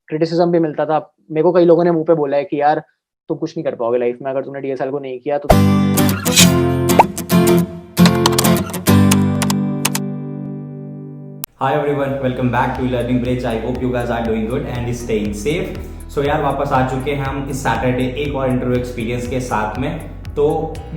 Criticism भी मिलता था। मेरे को कई लोगों ने मुँह पे बोला है कि यार तुम कुछ नहीं कर पाओगे लाइफ में, अगर तूने डीएसएल को नहीं किया तो। Hi everyone, welcome back to Learning Bridge. I hope you guys are doing good and staying safe. So यार वापस आ चुके हैं हम इस सैटरडे एक और इंटरव्यू एक्सपीरियंस के साथ में। तो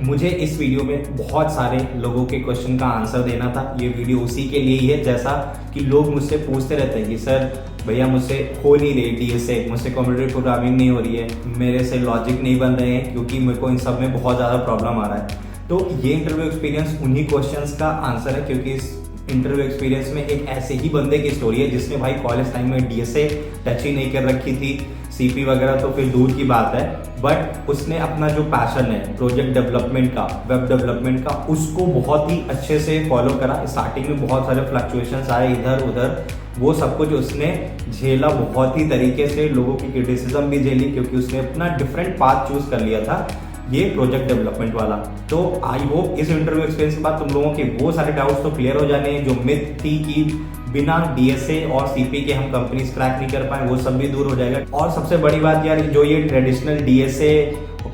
मुझे इस वीडियो में बहुत सारे लोगों के क्वेश्चन का आंसर देना था। ये वीडियो उसी के लिए ही है, जैसा कि लोग मुझसे पूछते रहते हैं कि सर भैया मुझसे हो नहीं रही डीएसए, मुझसे कंप्यूटर प्रोग्रामिंग नहीं हो रही है, मेरे से लॉजिक नहीं बन रहे हैं क्योंकि मेरे को इन सब में बहुत ज़्यादा प्रॉब्लम आ रहा है। तो ये इंटरव्यू एक्सपीरियंस उन्हीं क्वेश्चंस का आंसर है, क्योंकि इस इंटरव्यू एक्सपीरियंस में एक ऐसे ही बंदे की स्टोरी है जिसने भाई कॉलेज टाइम में डीएसए टच ही नहीं कर रखी थी, सीपी वगैरह तो फिर दूर की बात है, बट उसने अपना जो पैशन है प्रोजेक्ट डेवलपमेंट का, वेब डेवलपमेंट का, उसको बहुत ही अच्छे से फॉलो करा। स्टार्टिंग में बहुत सारे फ्लक्चुएशंस आए इधर उधर, वो सब कुछ उसने झेला बहुत ही तरीके से, लोगों की क्रिटिसिज्म भी झेली क्योंकि उसने अपना डिफरेंट पाथ चूज कर लिया था, ये प्रोजेक्ट डेवलपमेंट वाला। तो आई होप इस इंटरव्यू एक्सपीरियंस के बाद तुम लोगों के वो सारे डाउट्स तो क्लियर हो जाने हैं, जो मिथ थी कि बिना डीएसए और सीपी के हम कंपनीज क्रैक नहीं कर पाए, वो सब भी दूर हो जाएगा। और सबसे बड़ी बात यार, जो ये ट्रेडिशनल डीएसए,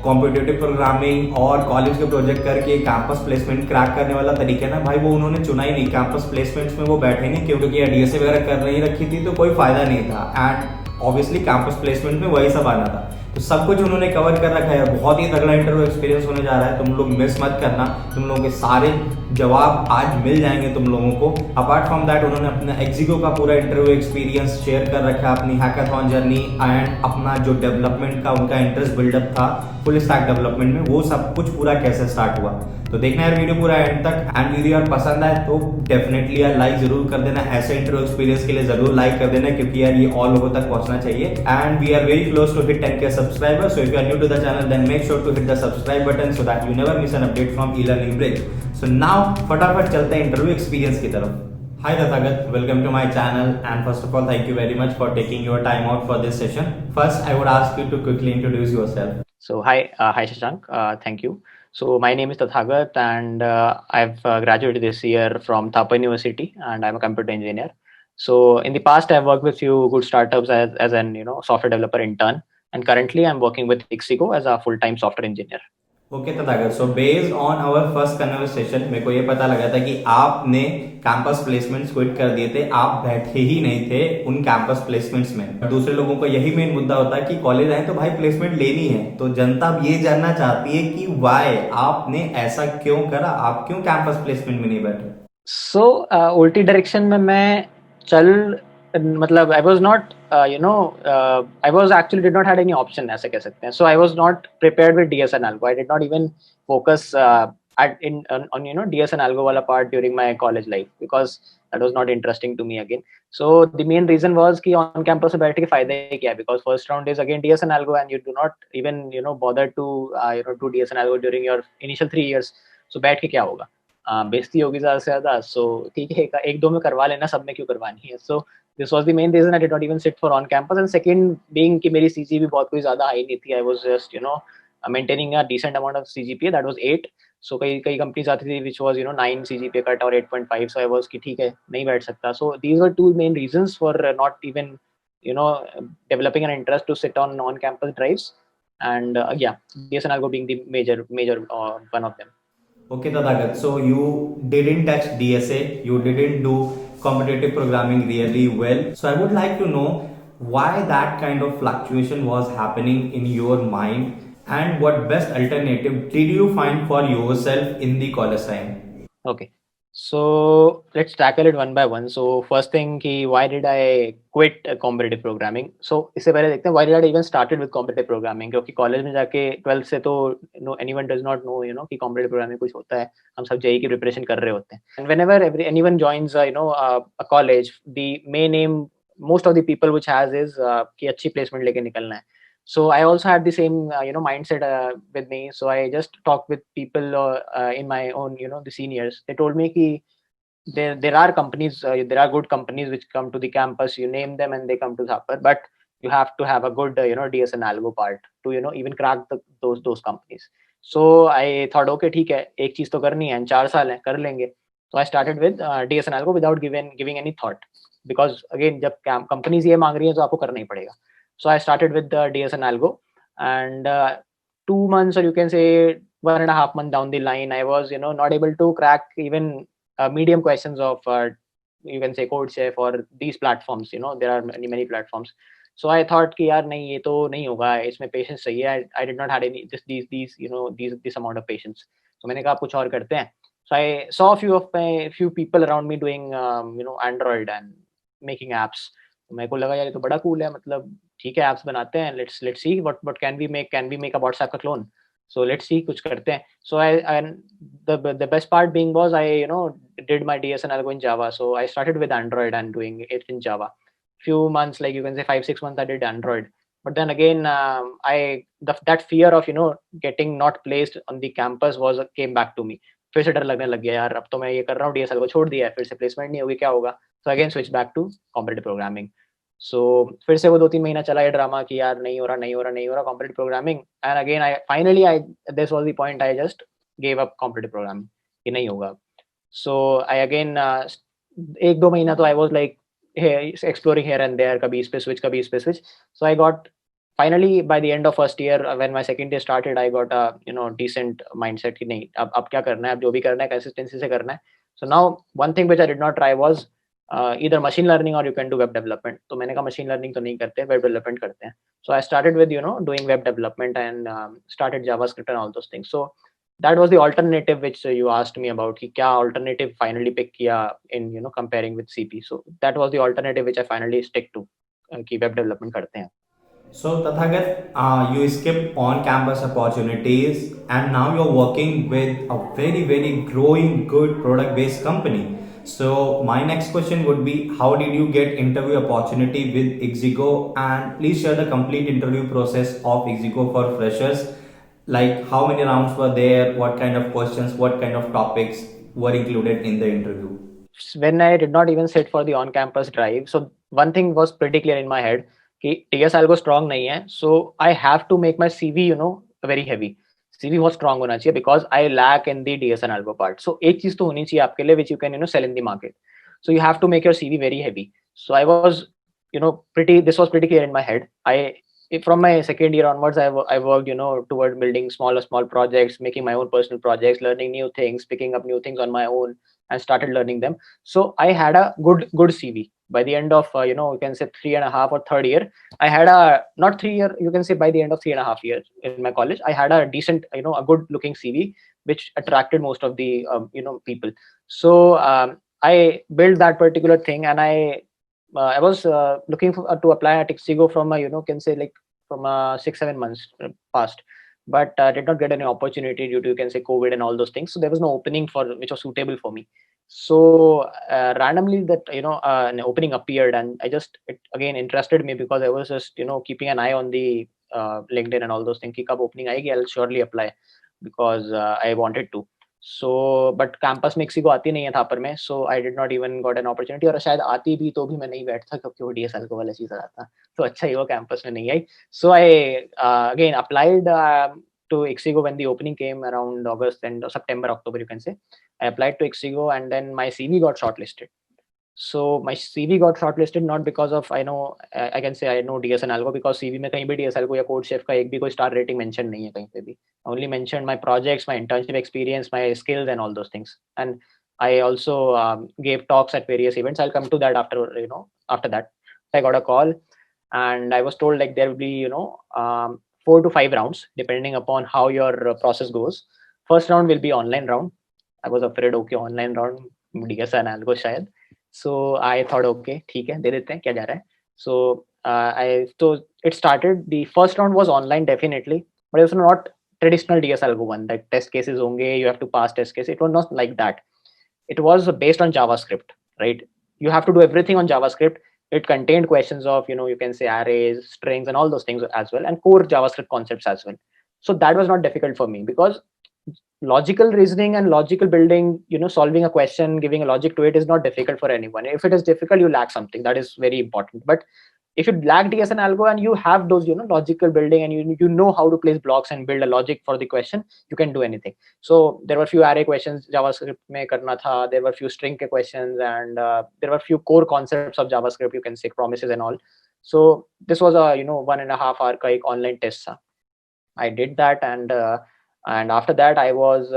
कॉम्पिटिटिव प्रोग्रामिंग और कॉलेज के प्रोजेक्ट करके कैंपस प्लेसमेंट क्रैक करने वाला तरीका ना भाई, वो उन्होंने चुना ही नहीं। कैंपस प्लेसमेंट्स में वो बैठे नहीं क्योंकि डीएसए वगैरह कर नहीं रखी थी तो कोई फायदा नहीं था, एंड ऑब्वियसली कैंपस प्लेसमेंट में वही सब आना था। तो सब कुछ उन्होंने कवर कर रखा है। बहुत ही तगड़ा इंटरव्यू एक्सपीरियंस होने जा रहा है, तुम लोग मिस मत करना। तुम लोगों के सारे जवाब आज मिल जाएंगे तुम लोगों को। अपार्ट फ्रॉम दैट उन्होंने अपना एक्सिको का पूरा इंटरव्यू एक्सपीरियंस शेयर कर रखा है, अपनी हैकाथॉन जर्नी एंड अपना जो डेवलपमेंट का उनका इंटरेस्ट बिल्डअप था फुल स्टैक डेवलपमेंट में, वो सब कुछ पूरा कैसे स्टार्ट हुआ। तो देखना यार वीडियो पूरा एंड तक, एंड वीडियो यार पसंद आए तो डेफिनेटली यार लाइक जरूर कर देना। ऐसे इंटरव्यू एक्सपीरियंस के लिए जरूर लाइक कर देना, क्योंकि यार ये ऑल लोगों तक पहुंचना चाहिए। And we are very close to hit 10K subscribers, so if you are new to the channel then make sure to hit the subscribe button so that you never miss an update from e-learning bridge. सो नाउ फटाफट चलते हैं interview experience की तरफ। Hi Tathagat, welcome to my channel, and first of all thank you very much for taking your time out for this session. First I would ask you to quickly introduce yourself. So hi Shashank, thank you. So my name is Tathagat, and I've graduated this year from Thapa University, and I'm a computer engineer. So in the past, I've worked with few good startups as an software developer intern, and currently I'm working with Ixigo as a full-time software engineer. Okay Tathagat, so based on our first conversation मेरे को ये पता लगा था कि आपने campus placements quit कर दिए थे, आप बैठे ही नहीं थे उन कैंपस प्लेसमेंट्स में। दूसरे लोगों को यही मेन मुद्दा होता है कि कॉलेज आए तो भाई प्लेसमेंट लेनी है। तो जनता ये जानना चाहती है कि वाई आपने ऐसा क्यों करा, आप क्यों कैंपस प्लेसमेंट में नहीं बैठे। So उल्टी डायरेक्शन में मैं चल मतलब I was not I was actually did not had any option, ऐसे कह सकते हैं. So I was not prepared with DS and Algo. I did not even focus on DS and Algo वाला part during my college life because that was not interesting to me again. So the main reason was कि on campus में बैठ के फायदा क्या है, because first round is again DS and Algo and you do not even bother to do DS and Algo during your initial 3 years. So बैठ के क्या होगा, बेइज्जती होगी ज़्यादा से ज़्यादा। सो ठीक है, एक दो में करवा लेना, सब में क्यों करवानी है। So this was the main reason I did not even sit for on campus, and second being कि मेरी सीजी भी बहुत कोई ज़्यादा हाई नहीं थी। I was just maintaining a decent amount of CGPA, that was 8। So कई कई कंपनीज आती थी व्हिच वाज 9 सीजीपीए कट और 8.5। सो आई वाज कि ठीक है, नहीं बैठ सकता। So these were two main reasons for not even developing an interest to sit on non-campus drives, and yeah, DSNL being the major one of them. Okay Tathagat, so you didn't touch DSA, you didn't do competitive programming really well, so I would like to know why that kind of fluctuation was happening in your mind, and what best alternative did you find for yourself in the college time. Okay, so let's tackle it one by one. So first thing कि why did I quit competitive programming? So इससे पहले देखते हैं why did I even started with competitive programming, क्योंकि college में जाके 12th से तो anyone does not know कि competitive programming कुछ होता है। हम सब जेई की प्रिपरेशन कर रहे होते हैं। And whenever anyone joins a college, the main aim most of the people which has is कि अच्छी placement लेके निकलना है। So I also had the same mindset with me. So I just talked with people in my own the seniors. They told me कि there are companies, there are good companies which come to the campus. You name them and they come to Thapar, but you have to have a good DS and Algo part to even crack those companies. So I thought okay ठीक है, एक चीज तो करनी है, 4 साल है, कर लेंगे. So I started with DS and Algo without giving any thought. because again जब companies ये मांग रही हैं तो आपको करना ही पड़ेगा. So I started with the DS and Algo, and 2 months, or you can say 1.5 months down the line, I was not able to crack even medium questions of you can say CodeChef or these platforms. There are many platforms. So I thought कि यार नहीं ये तो नहीं होगा, इसमें patience चाहिए. I did not had any this amount of patience. So मैंने कहा कुछ और करते हैं. So I saw a few people around me doing Android and making apps. तो मेरे को लगा यार ये तो बड़ा cool है, मतलब ठीक है apps बनाते हैं. Let's see what can we make a WhatsApp का clone. So let's see कुछ करते हैं. So the best part being was I did my DS and Algo in Java. So I started with Android and doing it in Java. Few months, like you can say 5-6 months, I did Android. But then again, that fear of getting not placed on the campus came back to me. फिर से डर लगने लग गया यार, अब तो मैं ये कर रहा हूँ DSL को छोड़ दिया है, फिर से प्लेसमेंट नहीं होगी, क्या होगा. So again switch back to competitive programming. So फिर से वो 2-3 महीना चला ये ड्रामा कि यार नहीं हो रहा competitive programming. And again this was the point I just gave up competitive programming कि नहीं होगा. So I again 1-2 महीना तो I was like exploring here and there, कभी इस पे switch. So I got finally by the end of first year, when my second year started, I got a decent mindset कि नहीं अब क्या करना है, अब जो भी करना है consistency से करना है. So now one thing which I did not try was either machine learning or you can do web development. तो मैंने कहा machine learning तो नहीं करते, web development करते हैं. So I started with doing web development and started JavaScript and all those things. So that was the alternative which you asked me about कि क्या alternative finally pick किया in comparing with CP. So that was the alternative which I finally stick to कि web development करते हैं. So Tathagat, you skipped on-campus opportunities and now you're working with a very growing good product-based company. So my next question would be, how did you get interview opportunity with Ixigo, and please share the complete interview process of Ixigo for freshers. Like how many rounds were there, what kind of questions, what kind of topics were included in the interview? When I did not even sit for the on-campus drive, so one thing was pretty clear in my head कि TS Algo strong नहीं है, so I have to make my CV very heavy. CV बहुत strong होना चाहिए because I lack in the DS and Algo part. So एक चीज तो होनी चाहिए आपके लिए which you can sell in the market. So you have to make your CV very heavy. So I was this was pretty clear in my head. From my second year onwards, I worked toward building small projects, making my own personal projects, learning new things, picking up new things on my own, and started learning them. So I had a good CV. By the end of you can say 3.5 or third year, I had a not 3 year, you can say by the end of 3.5 years in my college, I had a decent a good looking CV which attracted most of the people. So I built that particular thing, and I was looking to apply at Ixigo from can say like from 6-7 months past, but did not get any opportunity due to, you can say, COVID and all those things. So there was no opening which was suitable for me. So randomly that an opening appeared, and it again interested me because I was just keeping an eye on the LinkedIn and all those things. कि कब opening आएगी, I'll surely apply because I wanted to. So but campus में Ixigo आती नहीं है थापर में, so I did not even got an opportunity. और शायद आती भी तो भी मैं नहीं बैठता क्योंकि वो DSL को वाला चीज आता, तो अच्छा ही वो campus में नहीं आई. So I again applied to Ixigo when the opening came around August and September, October, you can say. I applied to Ixigo and then my CV got shortlisted. So my CV got shortlisted not because of I can say I know DS and Algo, because CV में कहीं भी DSL को या CodeChef का एक भी कोई star rating mention नहीं है कहीं पे भी. I only mentioned my projects, my internship experience, my skills and all those things. And I also gave talks at various events. I'll come to that after that. I got a call and I was told like there will be 4 to 5 rounds depending upon how your process goes. First round will be online round. I was afraid okay online round DS and Algo शायद. So I thought okay ठीक है दे देते हैं क्या जा रहा है. So so it started. The first round was online definitely, but it was not traditional DS Algo one that test cases होंगे, you have to pass test case. It was not like that. It was based on JavaScript, right? You have to do everything on JavaScript. It contained questions of you can say arrays, strings and all those things as well, and core JavaScript concepts as well. So that was not difficult for me because logical reasoning and logical building, solving a question, giving a logic to it is not difficult for anyone. If it is difficult, you lack something. That is very important. But if you lack DS and algo and you have those logical building and you know how to place blocks and build a logic for the question, you can do anything. So there were few array questions JavaScript में करना था, there were few string के questions, and there were few core concepts of JavaScript, you can say promises and all. So this was a 1.5 hour का एक online test था. I did that, and after that I was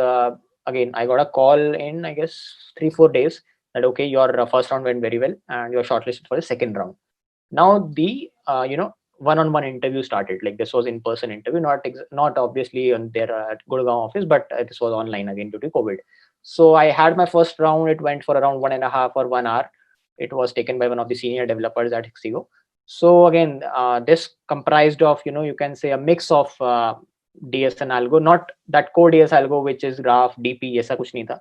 again I got a call in, I guess, 3-4 days, that okay, your first round went very well and you're shortlisted for the second round. Now the one-on-one interview started. Like this was in-person interview, not obviously on their at Gurgaon office, but this was online again due to COVID. So I had my first round. It went for around 1.5 or 1 hour. It was taken by one of the senior developers at Ixigo. So again, this comprised of you can say a mix of DS and algo, not that core DS algo which is graph DP ऐसा कुछ नहीं था.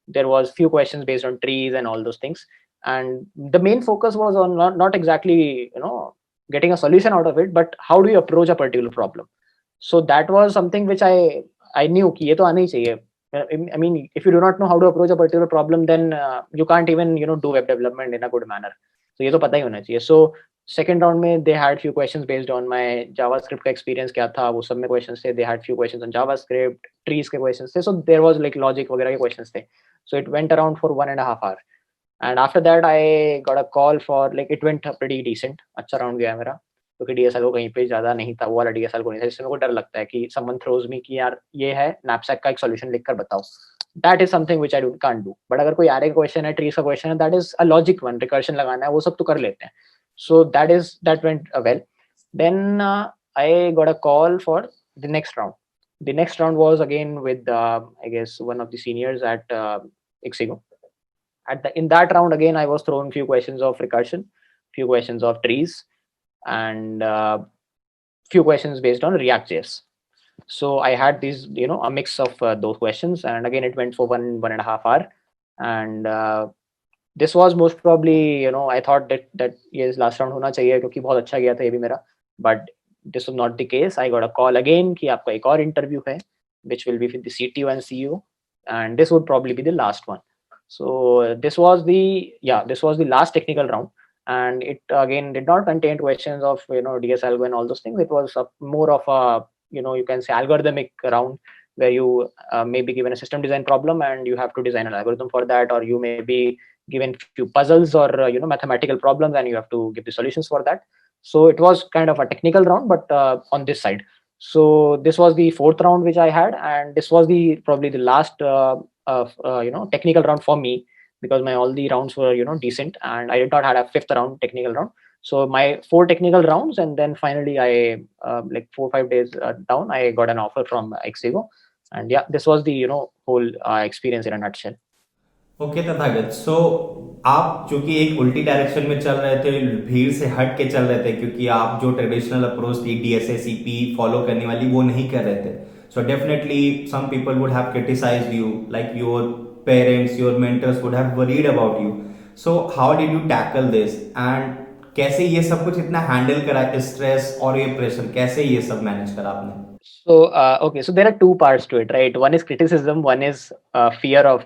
There was few questions based on trees and all those things, and the main focus was on not exactly getting a solution out of it, but how do you approach a particular problem. So that was something which I knew कि ये तो आना ही चाहिए. I mean, if you do not know how to approach a particular problem, then you can't even do web development in a good manner. So ये तो पता ही होना चाहिए. So second round में they had few questions based on my JavaScript का experience क्या था, वो सब में questions थे. They had few questions on JavaScript, trees के questions थे. So there was like logic वगैरह के questions थे. So it went around for 1.5 hours. And after that I got a call for, like, it went pretty decent. अच्छा round गया मेरा, क्योंकि DSL को कहीं पे ज्यादा नहीं था, वो वाला DSL को नहीं था, जिससे मेरे को डर लगता है कि someone throws me कि यार ये है knapsack का एक solution लिख कर बताओ. That is something which I can't do. But अगर कोई array का question है, trees का question है, that is a logic one, recursion लगाना है, वो सब तो कर लेते हैं. So that went well. Then I got a call for the next round. The next round was again with I guess one of the seniors at Ixigo. In that round again I was thrown few questions of recursion, few questions of trees, and few questions based on React.js. So I had these a mix of those questions, and again it went for 1.5 hours. And this was most probably I thought that yes, last round होना चाहिए क्योंकि बहुत अच्छा गया था ये भी मेरा. But this was not the case. I got a call again कि आपका एक और interview है, which will be with the CTO and CEO, and this would probably be the last one. So this was the last technical round, and it again did not contain questions of DS algo and all those things. It was more of a you can say algorithmic round, where you may be given a system design problem and you have to design an algorithm for that, or you may be given few puzzles or mathematical problems and you have to give the solutions for that. So it was kind of a technical round, but on this side. So this was the fourth round which I had, and this was probably the last technical round for me, because my all the rounds were decent, and I did not have a fifth round technical round. So my 4 technical rounds, and then finally I like 4-5 days down, I got an offer from Ixigo. And yeah, this was the whole experience in a nutshell. Okay Tathagat, so आप जो कि एक उल्टी direction में चल रहे थे, भीड़ से हट के चल रहे थे, क्योंकि आप जो ट्रेडिशनल अप्रोच थी DSA-CP फॉलो करने वाली वो नहीं कर रहे थे. So definitely some people would have criticised you, like your parents, your mentors would have worried about you. So how did you tackle this, and कैसे ये सब कुछ इतना हैंडल करा, स्ट्रेस और ये प्रेशर, कैसे ये सब मैनेज करा आपने? So okay, so there are two parts to it, right? One is criticism, one is fear of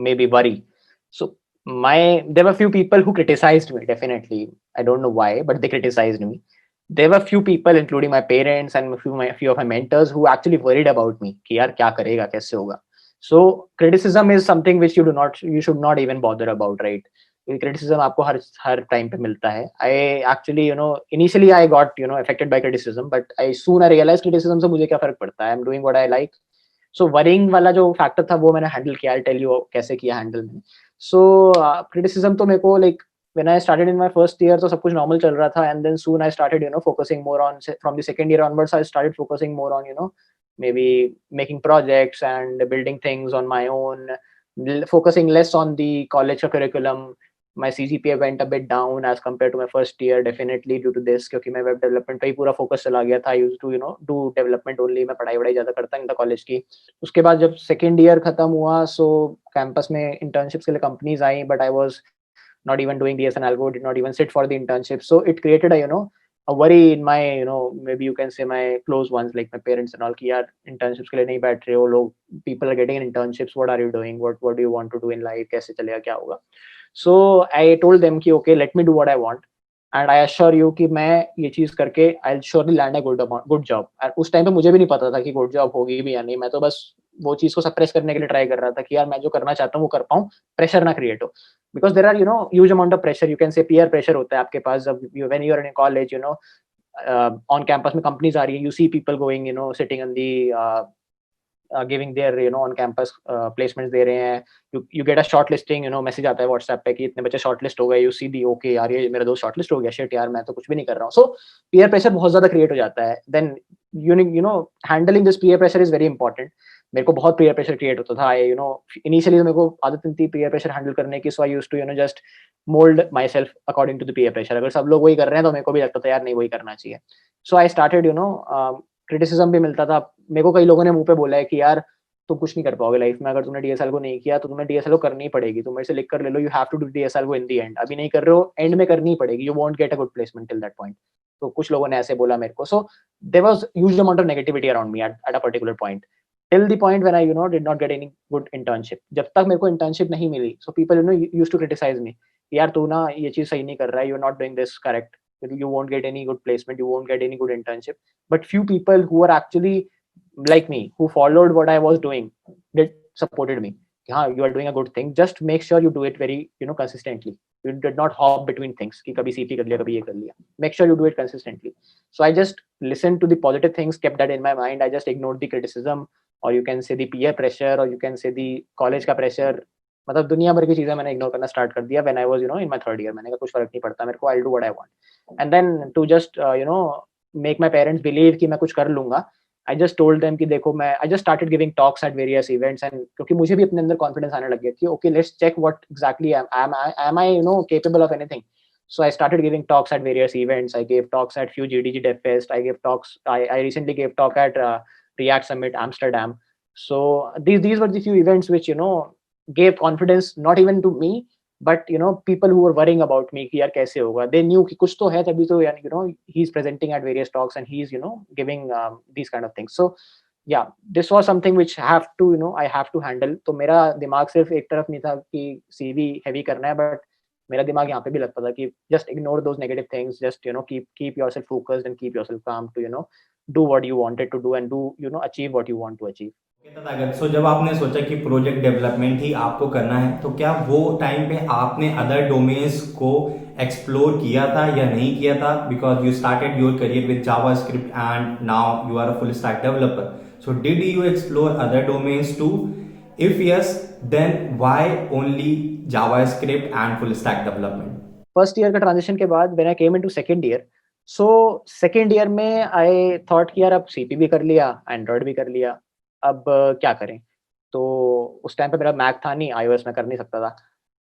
maybe worry. So there were few people who criticized me, definitely. I don't know why, but they criticized me. There were few people, including my parents and few of my mentors, who actually worried about me कि यार क्या करेगा, कैसे होगा. So criticism is something which you should not even bother about, right? Criticism आपको हर time पे मिलता है. I actually initially I got affected by criticism, but I soon I realized criticism से मुझे क्या फर्क पड़ता है. I'm doing what I like. So worrying वाला जो फैक्टर था वो मैंने हैंडल किया. I'll tell you कैसे किया हैंडल मैंने. So criticism तो मेरे को like when I started in my first year तो सब कुछ normal चल रहा था, and then soon I started focusing more on, from the second year onwards I started focusing more on maybe making projects and building things on my own, focusing less on the college curriculum. My CGPA went a bit down as compared to my first year, definitely due to this, क्योंकि मैं web development पे ही पूरा focus चला गया था. I used to do development only. मैं पढ़ाई ज़्यादा करता नहीं था कॉलेज की. उसके बाद जब second year खत्म हुआ, so campus में internships के लिए companies I, but I was not even doing DS and algo, did not even sit for the internship. So it created a worry in my maybe you can say my close ones, like my parents and all, कि यार internships के लिए नहीं बैठ रहे हो लोग, people are getting in internships, what are you doing, what do you want to do in life, कैसे चलेगा, क्या होगा. So I told them कि okay, let me do what I want. And I assure you कि मैं ये चीज करके I will surely land a good job. And उस टाइम पे मुझे भी नहीं पता था कि गुड जॉब होगी भी या नहीं, मैं तो बस वो चीज को सप्रेस करने के लिए ट्राई कर रहा था कि यार मैं जो करना चाहता हूँ वो कर पाऊँ, प्रेशर ना क्रिएट हो। Because there are huge amount of pressure, you can say peer pressure होता है आपके पास जब when you are in college, on campus में कंपनीज आ रही है, you see people going sitting in the giving their on campus placements दे रहे हैं। You get a short listing, message आता है व्हाट्सएप पे कि इतने बच्चे शॉर्ट लिस्ट हो गए, यू सी दी ओके यार ये मेरा दोस्त शॉर्ट लिस्ट हो गया, शिट यार मैं तो कुछ भी नहीं कर रहा हूँ। सो पीयर प्रेशर बहुत ज्यादा क्रिएट हो जाता है। Then handling this peer pressure is very important. मेरे को बहुत पीयर प्रेशर क्रिएट होता था। आई इनिशियली तो मेरे को आदत नहीं थी पीयर प्रेशर हैंडल करने की, so I used to just mould myself according to the peer pressure. अगर सब लोग वही कर रहे हैं तो मेरे को भी लगता था यार नहीं वही करना चाहिए। सो आई स्टार्टेड क्रिटिसिज्म भी मिलता था मेरे को, कई लोगों ने मुंह पे बोला है कि यार तुम कुछ नहीं कर पाओगे लाइफ में, अगर तुमने डीएसएल को नहीं किया तो तुम्हें डीएसएल को करनी ही पड़ेगी, तुम मेरे से लिख कर ले लो, you have to do DSL को इन दी एंड, अभी नहीं कर रहे हो एंड में करनी ही पड़ेगी, you won't get a good placement till that point. तो कुछ लोगों ने ऐसे बोला मेरे को। So there was huge amount of negativity around me at a particular point, till the point when I did not get any good internship. जब तक मेरे को इंटर्नशिप नहीं मिली, so people used to criticise me, यार तू ना ये चीज सही नहीं कर रहा है, you are not doing this correct, you won't get any good placement, you won't get any good internship. But few people who are actually like me, who followed what I was doing, did supported me. हाँ, you are doing a good thing. Just make sure you do it very, consistently. You did not hop between things. कि कभी CP कर लिया, कभी ये कर लिया. Make sure you do it consistently. So I just listened to the positive things, kept that in my mind. I just ignored the criticism, or you can say the peer pressure, or you can say the college का pressure. मतलब दुनिया भर की चीजें मैंने ignore करना start कर दिया when I was in my third year. मैंने कहा कुछ फर्क नहीं पड़ता मेरे को, I will do what I want. And then to just make my parents believe कि मैं कुछ कर लूंगा, आई जस्ट टोल्ड देम कि देखो मैं I just started giving talks at various events. And क्योंकि मुझे भी अपने अंदर कॉन्फिडेंस आने लग गया कि okay let's check what exactly am I capable of anything. So I started giving talks at various events. I gave talks at few GDG Dev Fest. I gave talks. I recently gave talk at React Summit Amsterdam. So these were the few events which gave confidence not even to me, but people who were worrying about me कि यार कैसे होगा, they knew कि कुछ तो है तभी तो यार he's presenting at various talks and he's giving these kind of things. So yeah, this was something which have to I have to handle. तो मेरा दिमाग सिर्फ एक तरफ नहीं था कि CV heavy करना है, but मेरा दिमाग यहाँ पे भी लगता था कि just ignore those negative things, just keep yourself focused and keep yourself calm to do what you wanted to do and do achieve what you want to achieve. Tathagata, सो जब आपने सोचा कि प्रोजेक्ट डेवलपमेंट ही आपको करना है, तो क्या वो टाइम पे आपने अदर डोमेन्स को एक्सप्लोर किया था या नहीं किया था? Because you started your career with JavaScript and now you are a full stack developer, so did you explore other domains too? If yes, then why only JavaScript and full stack development? First year का transition के बाद when I came into second year, so second year में I thought कि यार अब CP भी कर लिया, एंड्रॉइड भी कर लिया, अब क्या करें। तो उस टाइम पे मेरा मैक था नहीं, आईओएस में कर नहीं सकता था।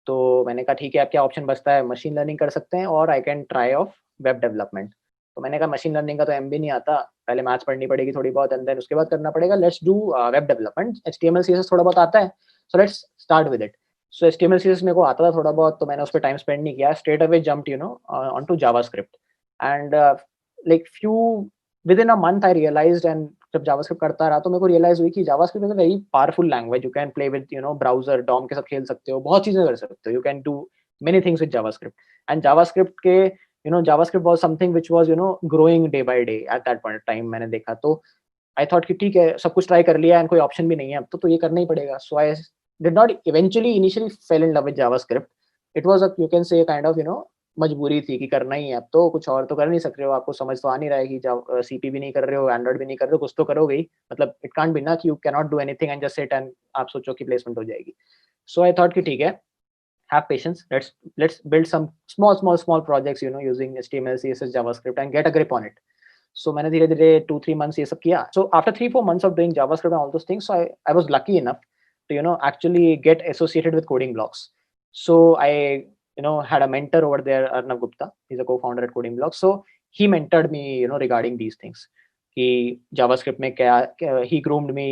तो मैंने कहा ठीक है अब क्या ऑप्शन बचता है, मशीन लर्निंग कर सकते हैं और I can try of web development. तो मैंने कहा मशीन लर्निंग का तो एम भी नहीं आता, पहले मैथ्स पढ़नी पड़ेगी थोड़ी बहुत एंड देन उसके बाद करना पड़ेगा, let's do web development. HTML CSS थोड़ा बहुत आता है, so let's start with it. So HTML CSS मेरे को आता था थोड़ा बहुत, तो मैंने उस पर टाइम स्पेंड नहीं किया, straight away jumped on to JavaScript. And like few within a month I realised, and जब जावास्क्रिप्ट करता रहा तो मेरे को रियलाइज हुई कि JavaScript is a very powerful language. You can play with browser DOM के साथ खेल सकते हो, बहुत चीजें कर सकते हो, you can do many things with JavaScript. And JavaScript के JavaScript was something which was growing day by day at that point time. मैंने देखा तो आई थॉट कि ठीक है सब कुछ ट्राई कर लिया एंड कोई ऑप्शन भी नहीं है अब तो ये करना ही पड़ेगा। So I did not eventually initially fell in love with JavaScript. It was a you can say kind of मजबूरी थी कि करना ही है अब तो, कुछ और तो कर नहीं सक रहे हो, आपको समझ तो आ नहीं रहा है कि सीपी भी नहीं कर रहे हो, एंड्रॉइड भी नहीं कर रहे हो, कुछ तो करोगे ही। मतलब इट कांट बी ना कि you can not do anything and just sit and आप सोचो कि प्लेसमेंट हो जाएगी। सो आई थॉट कि ठीक है, have patience, let's build some small projects using HTML CSS JavaScript and get a grip on it. So मैंने धीरे धीरे 2-3 months ये सब किया. So after 3-4 months of doing JavaScript and all those things, so I was lucky enough to actually get associated with Coding Blocks. So I had a mentor over there, Arnav Gupta. He's a co-founder at Coding Blocks. So he mentored me regarding these things कि JavaScript में क्या he groomed me,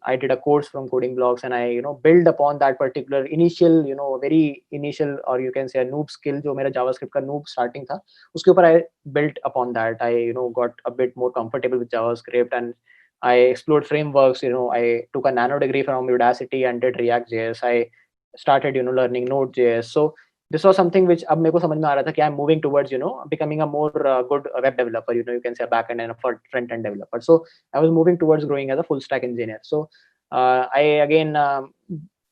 I did a course from Coding Blocks and I build upon that particular initial very initial or you can say a noob skill जो मेरा JavaScript का noob starting था, उसके ऊपर I built upon that. I got a bit more comfortable with JavaScript and I explored frameworks. I took a nano degree from Udacity and did React.js. I started learning Node.js. So this was something which अब मेरे को समझ में आ रहा था कि I'm moving towards, you know, becoming a more good web developer, you know, you can say a back end and a front end developer. So I was moving towards growing as a full stack engineer. So I again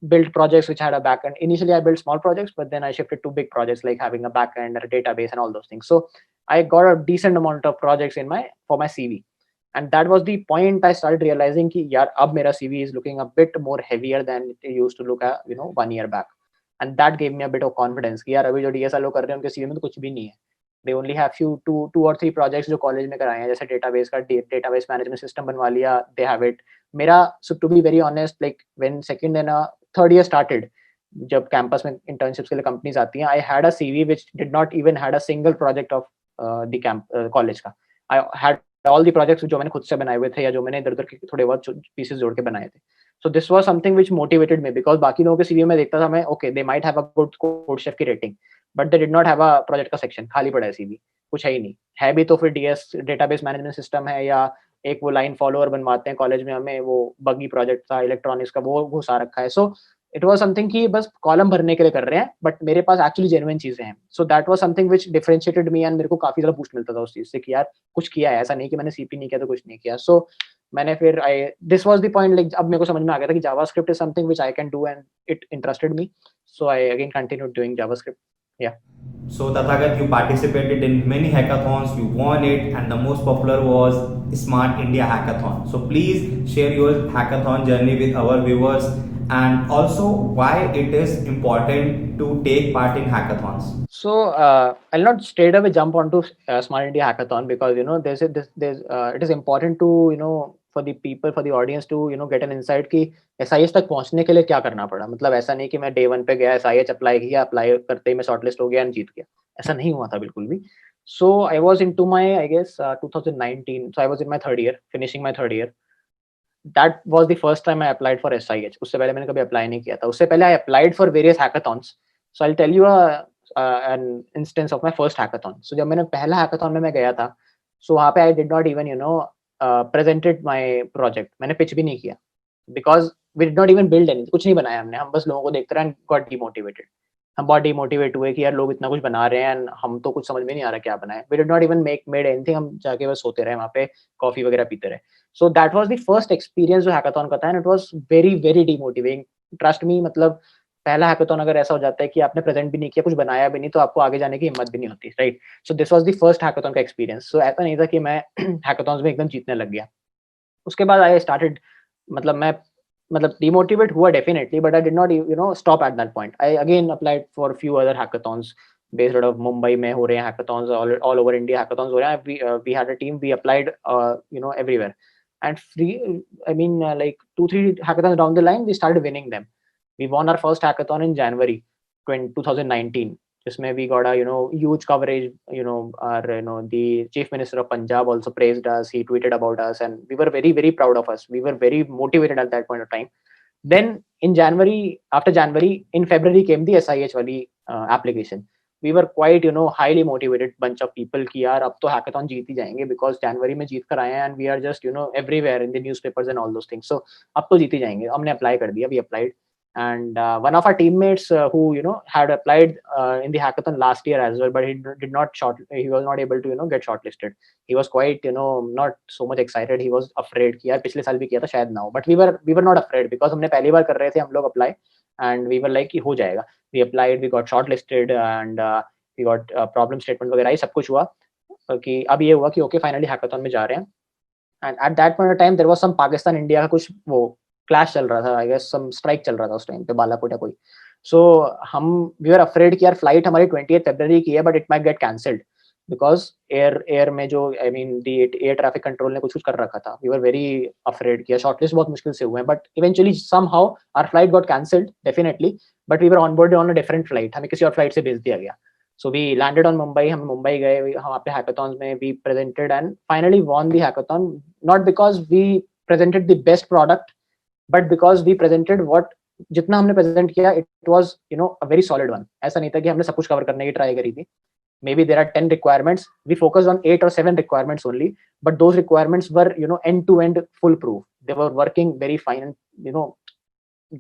built projects which had a back end. Initially I built small projects, but then I shifted to big projects like having a back end or a database and all those things. So I got a decent amount of projects in my for my CV. And that was the point I started realizing कि यार अब मेरा CV is looking a bit more heavier than it used to look at, you know, 1 year back. And that gave me a bit of confidence कि यार अभी जो DSR लोग कर रहे हैं उनके CV में तो कुछ भी नहीं है. They only have two or three projects जो कॉलेज में कराए हैं, जैसे डेटाबेस का डेटाबेस मैनेजमेंट सिस्टम बनवा लिया, they have it. मेरा, so to be very honest, like when second and third year started, जब कैंपस में इंटर्नशिप्स के लिए कंपनीज आती हैं, I had a CV which did not even had a single project of the college का. I had all the projects जो मैंने खुद से बनाए हुए थे या जो मैंने इधर-उधर के थोड़े बहुत पीसेस जोड़ के बनाए थे. So this was something which motivated me because बाकी लोगों के CV में देखता था मैं, okay, they might have a good code chef की rating, but they did not have a project का section, खाली पड़ा है CV, कुछ है ही नहीं. है भी तो फिर DS database management system है, या एक वो line follower बनवाते हैं कॉलेज में हमें, वो buggy project था इलेक्ट्रॉनिक्स का, वो घुसा रखा है. So it was something कि बस कॉलम भरने के लिए कर रहे हैं, बट मेरे पास एक्चुअली जेन्युइन चीजें हैं. So that was something which differentiated me, and मेरे को काफी ज्यादा बूस्ट मिलता था उस चीज से कि यार कुछ किया है, ऐसा नहीं कि मैंने सीपी नहीं किया तो कुछ नहीं किया. सो मैंने फिर I this was the point, like अब मेरे को समझ में आ गया था कि JavaScript is something which I can do and it interested me. So I again continued doing JavaScript. या So Tathagat, you participated in many hackathons, you won it, and the most popular was Smart India Hackathon. So please share your hackathon journey with our viewers, and also why it is important to take part in hackathons. So I'll not straight away jump onto Smart India Hackathon because, you know, it is important to, you know, for the people, for the audience to, you know, get an insight कि SIH तक पहुंचने के लिए क्या करना पड़ा. मतलब ऐसा नहीं कि मैं day 1 पे गया, SIH अप्लाई किया, अप्लाई करते ही मैं शॉर्टलिस्ट हो गया और जीत गया. ऐसा नहीं हुआ था बिल्कुल भी. So I was into my, I guess, 2019. So I was in my third year, finishing my third year. That was the first time I applied for SIH. उससे पहले मैंने कभी अप्लाई नहीं किया था. उससे पहले I applied for various hackathons. So I'll tell you an instance of my first hackathon. So जब मैंने पहला hackathon में मैं गया था, so वहाँ पे I did not even, you know, presented my project. मैंने pitch भी नहीं किया because we did not even build anything. कुछ नहीं बनाया हमने. हम बस लोगों को देखते रहे and got demotivated. हम बहुत डिमोटिवेट हुए कि यार लोग इतना कुछ बना रहे हैं, हम तो कुछ समझ में नहीं आ रहा क्या बनाए. We did not even made anything. हम जाके बस सोते रहे वहाँ पे, कॉफी वगैरह पीते रहे. So that was the first experience जो हैकाथॉन का था, and it was very very demotivating. Trust me, मतलब पहला हैकाथॉन अगर ऐसा हो जाता है कि आपने प्रेजेंट भी नहीं किया, कुछ बनाया भी नहीं, तो आपको आगे जाने की हिम्मत भी नहीं होती, right. So this was the first hackathon का एक्सपीरियंस. सो ऐसा नहीं था कि मैं हैकाथॉन्स में एकदम जीतने लग गया. उसके बाद आई स्टार्टेड, मतलब demotivate हुआ definitely, but I did not, you know, stop at that point. I again applied for a few other hackathons based out of Mumbai में हो रहे हैं hackathons, all over India hackathons हो रहे हैं. We had a team, we applied, you know, everywhere. And like 2-3 hackathons down the line, we started winning them. We won our first hackathon in January 2019. जिसमें we got a, you know, huge coverage. You know, the Chief Minister of Punjab also praised us. He tweeted about us, and we were very very proud of us. We were very motivated at that point of time. Then after January, in February came the SIH wali application. We were quite, you know, highly motivated bunch of people कि यार अब तो hackathon जीत ही जाएंगे because January में जीत कर आए हैं, and we are just, you know, everywhere in the newspapers and all those things. So अब तो जीत ही जाएंगे. हमने apply कर दिया, we applied. And one of our teammates who, you know, had applied in the hackathon last year as well, but he was not able to, you know, get shortlisted. He was quite, you know, not so much excited. He was afraid कि यार पिछले साल भी किया था शायद ना हो. But we were not afraid because हमने पहली बार कर रहे थे हम लोग apply, and we were like कि हो जाएगा. We applied, we got shortlisted, and we got problem statement वगैरह ये सब कुछ हुआ. कि अब ये हुआ कि okay, finally hackathon में जा रहे हैं. And at that point of time there was some Pakistan India का कुछ वो क्लैश चल रहा था, आई गेस सम स्ट्राइक चल रहा था उस टाइम पे, बालाकोट या कोई. सो हम वी वर अफ्रेड कि यार फ्लाइट हमारी 20 फरवरी की है, but it might get cancelled because air में जो द एयर ट्रैफिक कंट्रोल ने कुछ कर रखा था. वी वर वेरी अफ्रेड किया. शॉर्टलिस्ट बहुत मुश्किल से हुए हैं, but eventually somehow our flight got cancelled definitely, but we were onboarded on a different flight. हमें किसी और फ्लाइट से भेज दिया गया. So we landed on Mumbai. हम मुंबई गए, वहाँ पे hackathons में we presented and finally won the hackathon, not because we presented the best product, but because we presented what जितना हमने प्रेजेंट किया, it was, you know, a very solid one. ऐसा नहीं था कि हमने सब कुछ कवर करने की ट्राई करी थी. Maybe there are 10 requirements. We focused on 8 or 7 requirements only, but those requirements were, you know, end to end foolproof. They were working very fine, and, you know,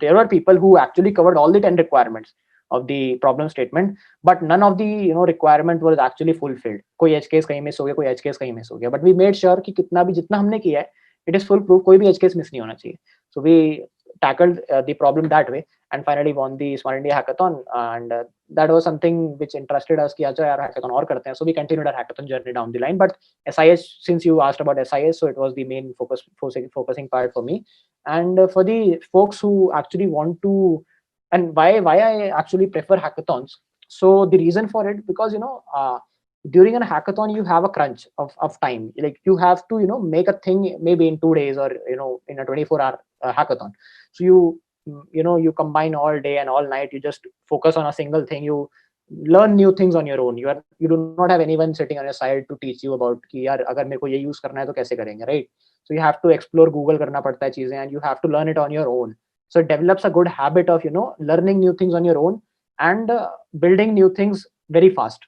there were people who actually covered all the 10 requirements of the problem statement, but none of the requirement was actually fulfilled. कोई edge case कहीं miss हो गया, कोई edge case कहीं miss हो गया, but we made sure कि कितना भी जितना हमने किया है it is full proof, कोई भी edge case miss नहीं होना चाहिए. So we tackled the problem that way and finally won the Smart India hackathon, and that was something which interested us कि अच्छा यार hackathon और करते हैं. So we continued our hackathon journey down the line. But SIS, since you asked about SIS, so it was the main focusing part for me. And for the folks who actually want to, and why I actually prefer hackathons. So the reason for it, because during a hackathon you have a crunch of time. Like you have to make a thing maybe in 2 days or in a 24-hour hackathon. So you combine all day and all night, you just focus on a single thing, you learn new things on your own. You do not have anyone sitting on your side to teach you about कि यार अगर मेरे को ये use करना है तो कैसे करेंगे, right? So you have to explore, Google करना पड़ता है चीजें, and you have to learn it on your own. So it develops a good habit of learning new things on your own and building new things very fast.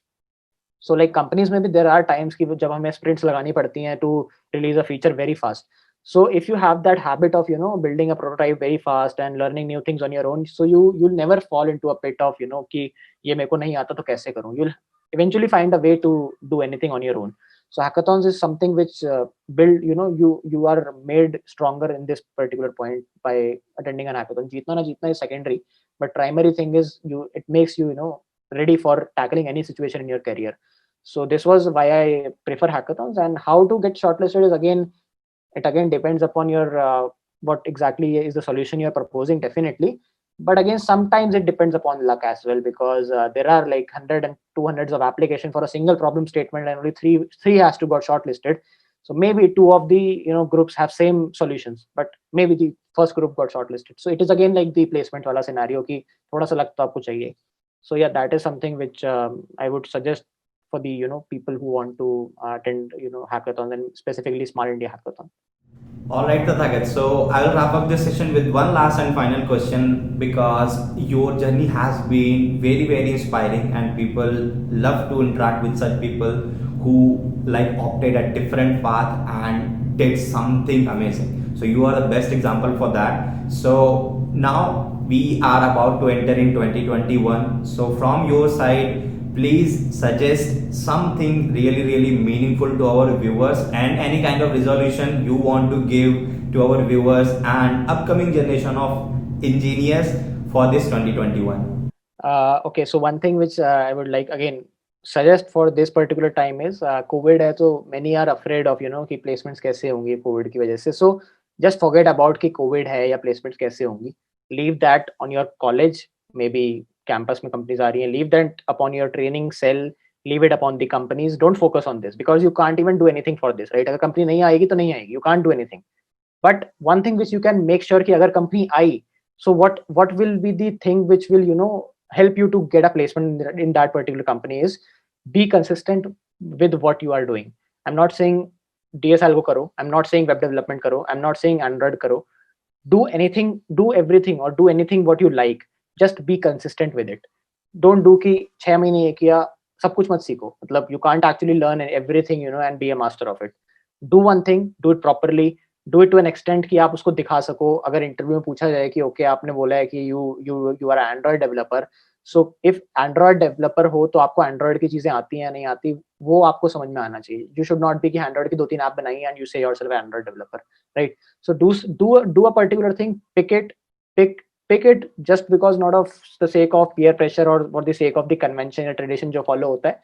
So like companies में भी there are times कि जब हमें sprints लगानी पड़ती हैं to release a feature very fast. So if you have that habit of building a prototype very fast and learning new things on your own, so you'll never fall into a pit of कि ये मेरे को नहीं आता तो कैसे करूँ. You'll eventually find a way to do anything on your own. So hackathons is something which build you are made stronger in this particular point by attending an hackathon. जीतना ना जीतना is secondary, but primary thing is it makes you ready for tackling any situation in your career. So this was why I prefer hackathons. And how to get shortlisted is again depends upon your what exactly is the solution you're proposing, definitely. But again, sometimes it depends upon luck as well, because there are like 100 and 200s of application for a single problem statement, and only three has to got shortlisted. So maybe two of the groups have same solutions, but maybe the first group got shortlisted. So it is again like the placement wala scenario ki thoda sa luck to aapko chahiye. So yeah, that is something which I would suggest for the people who want to attend hackathons, and specifically Smart India hackathon. All right, Tathagat. So I will wrap up this session with one last and final question, because your journey has been very, very inspiring, and people love to interact with such people who like opted a different path and did something amazing. So you are the best example for that. So now we are about to enter in 2021. So from your side, please suggest something really meaningful to our viewers, and any kind of resolution you want to give to our viewers and upcoming generation of engineers for this 2021. Okay, so one thing which I would like again suggest for this particular time is COVID है, तो many are afraid of कि placements कैसे होंगी COVID की वजह से. So just forget about कि COVID है या placements कैसे होंगी. Leave that on your college, maybe campus में companies आ रही हैं. Leave that upon your training cell. Leave it upon the companies. Don't focus on this, because you can't even do anything for this, right? अगर company नहीं आएगी तो नहीं आएगी. You can't do anything. But one thing which you can make sure कि अगर company I, so what will be the thing which will help you to get a placement in that particular company is be consistent with what you are doing. I'm not saying DSL को करो. I'm not saying web development करो. I'm not saying Android करो. Do anything, do everything, or do anything what you like. Just be consistent with it. Don't do कि 6 महीने ये किया, सब कुछ मत सीखो. मतलब you can't actually learn everything and be a master of it. Do one thing, do it properly, do it to an extent कि आप उसको दिखा सको. अगर इंटरव्यू में पूछा जाए कि ओके आपने बोला है कि you are an Android developer, so if Android developer हो तो आपको Android की चीजें आती हैं नहीं आती, वो आपको समझ में आना चाहिए. You should not be कि Android की 2-3 ऐप बनाई and you say yourself an Android developer, right? So do a particular thing, pick it just because, not of the sake of peer pressure or for the sake of the convention or tradition जो follow होता है.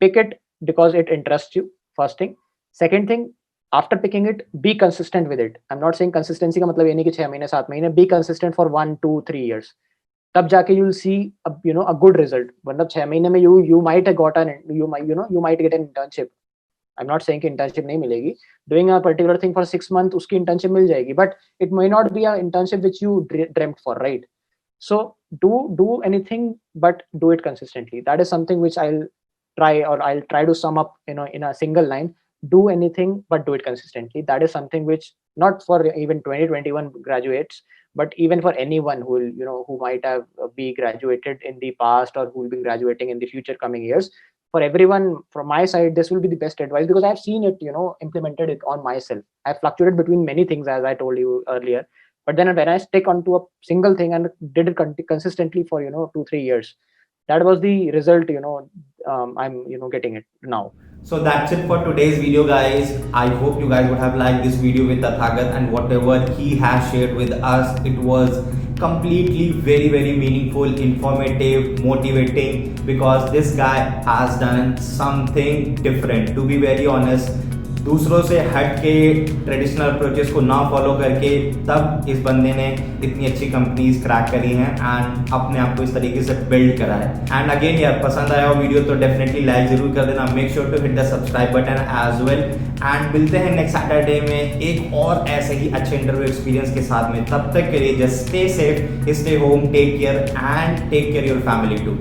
Pick it because it interests you, first thing. Second thing, after picking it, be consistent with it. I'm not saying consistency का मतलब ये नहीं कि 6 महीने 7 महीने. Be consistent for 1, 2, 3 years. तब जाके you'll see a good result. मतलब 6 महीने में you might have got you might get an internship. I'm not saying कि internship नहीं मिलेगी. Doing a particular thing for 6 months, उसकी internship मिल जाएगी. But it may not be an internship which you dreamt for, right? So do anything, but do it consistently. That is something which I'll try to sum up in a single line. Do anything, but do it consistently. That is something which, not for even 2021 graduates, but even for anyone who will who might have be graduated in the past or who will be graduating in the future coming years. For everyone from my side, this will be the best advice, because I've seen it implemented it on myself. I've fluctuated between many things, as I told you earlier. But then when I stick onto a single thing and did it consistently for 2-3 years, that was the result. I'm getting it now. So that's it for today's video, guys. I hope you guys would have liked this video with Tathagat, and whatever he has shared with us, it was completely very, very meaningful, informative, motivating, because this guy has done something different. To be very honest, दूसरों से हट के traditional approaches को ना follow करके तब इस बंदे ने इतनी अच्छी कंपनीज क्रैक करी हैं एंड अपने आप को इस तरीके से बिल्ड करा है. एंड अगेन यार, पसंद आया हो वीडियो तो डेफिनेटली लाइक जरूर कर देना. Make sure to hit the subscribe button as well. And मिलते हैं नेक्स्ट सैटरडे में एक और ऐसे ही अच्छे इंटरव्यू एक्सपीरियंस के साथ में. तब तक के लिए just stay safe, stay home, take care and take care your family to.